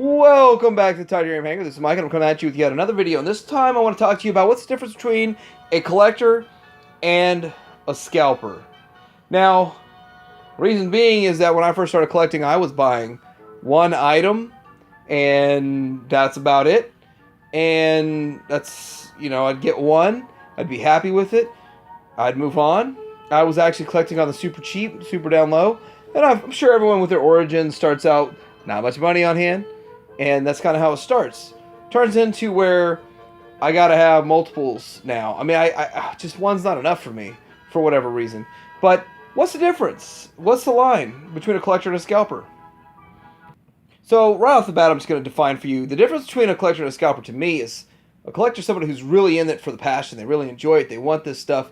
Welcome back to the Titanium Hanger. This is Mike, and I'm coming at you with yet another video. And this time I want to talk to you about what's the difference between a collector and a scalper. Now, reason being is that when I first started collecting, I was buying one item, and that's about it. And that's, I'd get one, I'd be happy with it, I'd move on. I was actually collecting on the super cheap, super down low. And I'm sure everyone with their origin starts out not much money on hand. And that's kind of how it starts. Turns into where I gotta have multiples now. I mean, I just one's not enough for me for whatever reason. But what's the difference? What's the line between a collector and a scalper? So right off the bat, I'm just going to define for you the difference between a collector and a scalper. To me, is a collector somebody who's really in it for the passion. They really enjoy it. They want this stuff.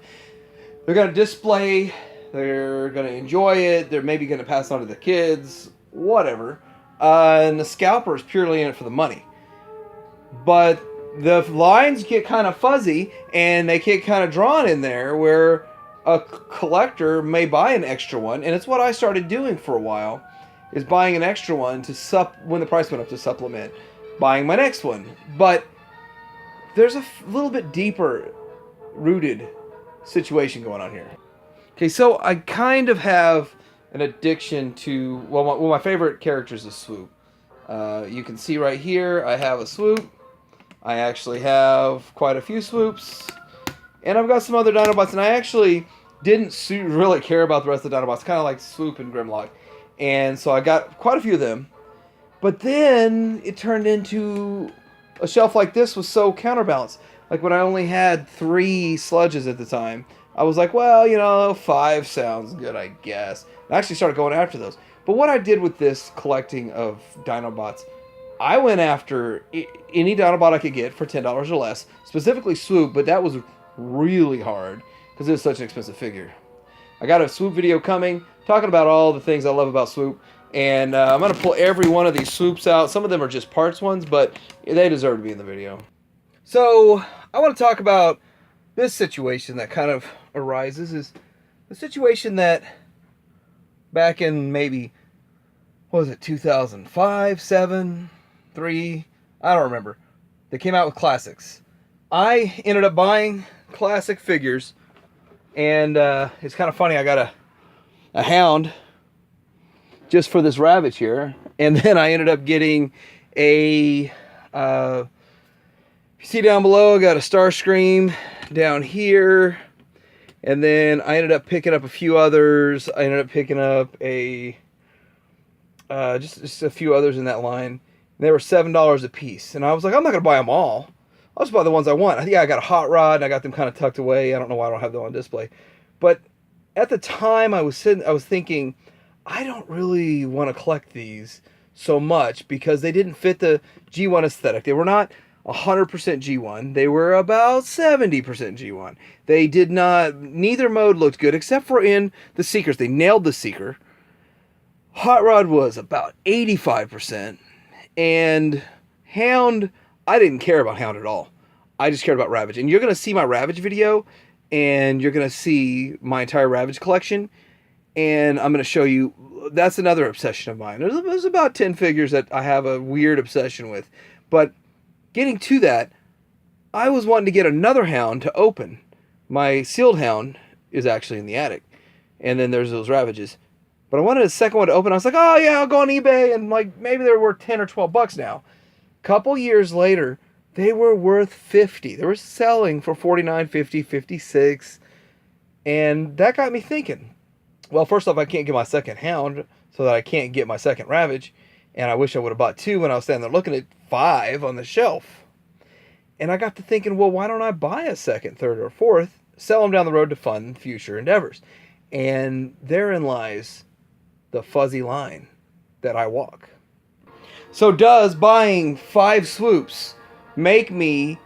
They're going to display. They're going to enjoy it. They're maybe going to pass on to their kids, whatever. And the scalper is purely in it for the money. But the lines get kind of fuzzy, and they get kind of drawn in there where a collector may buy an extra one, and it's what I started doing for a while, is buying an extra one to when the price went up, to supplement buying my next one. But there's a little bit deeper rooted situation going on here. Okay, so I kind of have an addiction to, well, my favorite characters is Swoop. You can see right here, I have a Swoop. I actually have quite a few Swoops. And I've got some other Dinobots, and I actually didn't really care about the rest of the Dinobots, kind of like Swoop and Grimlock. And so I got quite a few of them. But then it turned into a shelf like this was so counterbalanced. Like when I only had 3 sludges at the time, I was like, well, 5 sounds good, I guess. And I actually started going after those. But what I did with this collecting of Dinobots, I went after any Dinobot I could get for $10 or less, specifically Swoop, but that was really hard because it was such an expensive figure. I got a Swoop video coming, talking about all the things I love about Swoop, and I'm going to pull every one of these Swoops out. Some of them are just parts ones, but they deserve to be in the video. So, I want to talk about this situation that kind of arises, is the situation that back in maybe, what was it, 2005, 7, 3, I don't remember. They came out with classics. I ended up buying classic figures, and it's kind of funny, I got a hound just for this Ravage here, and then I ended up getting a, you see down below, I got a Starscream down here, and then I ended up picking up a few others. I ended up picking up a, just a few others in that line. They were $7 a piece, and I was like, I'm not going to buy them all. I'll just buy the ones I want. Yeah, I got a Hot Rod, and I got them kind of tucked away. I don't know why I don't have them on display. But at the time, I was thinking, I don't really want to collect these so much because they didn't fit the G1 aesthetic. They were not 100% G1. They were about 70% G1. They did not, neither mode looked good except for in the Seekers. They nailed the Seeker. Hot Rod was about 85%. And Hound, I didn't care about Hound at all. I just cared about Ravage. And you're going to see my Ravage video, and you're going to see my entire Ravage collection. And I'm going to show you, that's another obsession of mine. There's about 10 figures that I have a weird obsession with. But getting to that, I was wanting to get another Hound to open. My sealed Hound is actually in the attic. And then there's those Ravages. But I wanted a second one to open. I was like, oh yeah, I'll go on eBay, and like maybe they're worth 10 or 12 bucks now. Couple years later, they were worth 50. They were selling for 49, 50, 56. And that got me thinking. Well, first off, I can't get my second Hound, so that I can't get my second Ravage. And I wish I would have bought 2 when I was standing there looking at 5 on the shelf. And I got to thinking, well, why don't I buy a second, third, or fourth, sell them down the road to fund future endeavors? And therein lies the fuzzy line that I walk. So does buying 5 Swoops make me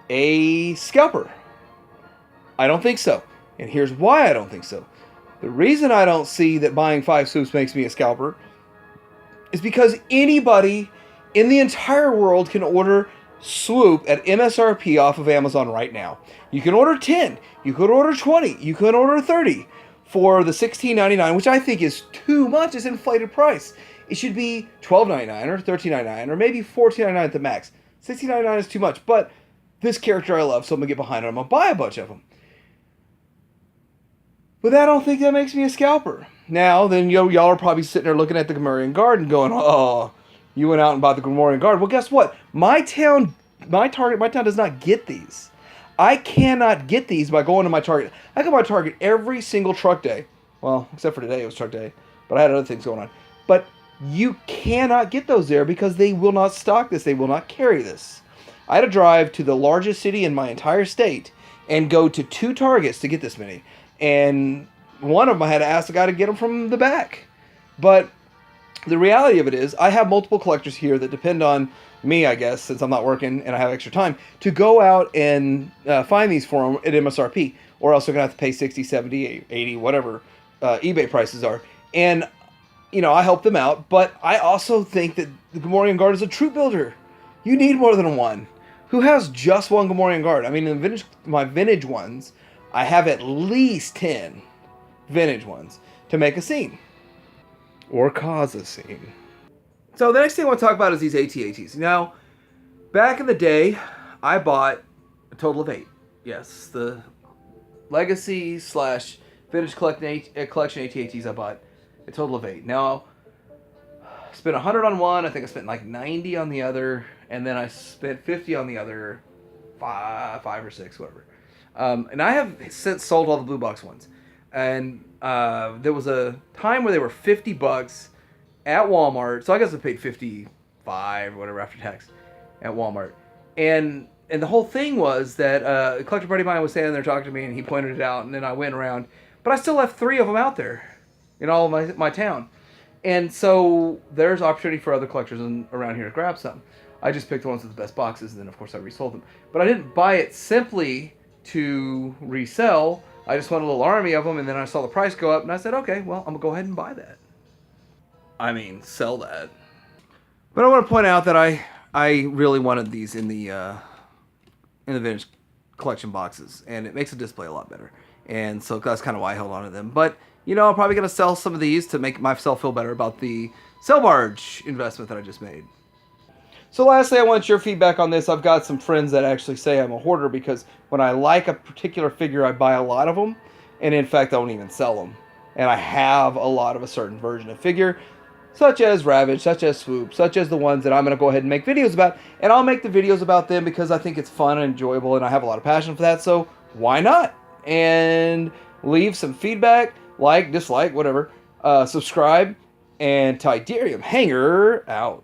a scalper? I don't think so. And here's why I don't think so. The reason I don't see that buying 5 Swoops makes me a scalper is because anybody in the entire world can order Swoop at MSRP off of Amazon right now. You can order 10, you could order 20, you could order 30 for the $16.99, which I think is too much. It's inflated price. It should be $12.99 or $13.99 or maybe $14.99 at the max. $16.99 is too much, but this character I love, so I'm going to get behind it. I'm going to buy a bunch of them. But I don't think that makes me a scalper. Now, then y'all are probably sitting there looking at the Gamorrean Guard and going, oh, you went out and bought the Gamorrean Guard. Well, guess what? My town does not get these. I cannot get these by going to my Target. I go to my Target every single truck day. Well, except for today, it was truck day. But I had other things going on. But you cannot get those there because they will not stock this. They will not carry this. I had to drive to the largest city in my entire state and go to 2 Targets to get this many. And one of them I had to ask the guy to get them from the back. But the reality of it is I have multiple collectors here that depend on me, I guess, since I'm not working and I have extra time, to go out and find these for them at MSRP. Or else they're going to have to pay 60, 70, 80, whatever eBay prices are. And, you know, I help them out. But I also think that the Gamorrean Guard is a troop builder. You need more than one. Who has just one Gamorrean Guard? I mean, in my vintage ones, I have at least 10 vintage ones to make a scene. Or cause a scene. So the next thing I want to talk about is these AT-ATs. Now, back in the day, I bought a total of 8. Yes, the Legacy / Vintage Collection AT-ATs I bought a total of 8. Now, I spent 100 on one. I think I spent like 90 on the other. And then I spent 50 on the other. 5 or 6, whatever. And I have since sold all the blue box ones. And there was a time where they were $50 at Walmart. So I guess I paid $55 or whatever after tax at Walmart. And the whole thing was that a collector buddy of mine was standing there talking to me, and he pointed it out, and then I went around. But I still left 3 of them out there in all of my town. And so there's opportunity for other collectors around here to grab some. I just picked the ones with the best boxes, and then of course I resold them. But I didn't buy it simply to resell. I just wanted a little army of them, and then I saw the price go up, and I said, okay, well, I'm going to go ahead and buy that. I mean, sell that. But I want to point out that I really wanted these in the vintage collection boxes, and it makes the display a lot better. And so that's kind of why I held on to them. But, you know, I'm probably going to sell some of these to make myself feel better about the sell barge investment that I just made. So lastly, I want your feedback on this. I've got some friends that actually say I'm a hoarder because when I like a particular figure, I buy a lot of them. And in fact, I don't even sell them. And I have a lot of a certain version of figure, such as Ravage, such as Swoop, such as the ones that I'm going to go ahead and make videos about. And I'll make the videos about them because I think it's fun and enjoyable, and I have a lot of passion for that. So why not? And leave some feedback, like, dislike, whatever. Subscribe, and Tidarium Hanger out.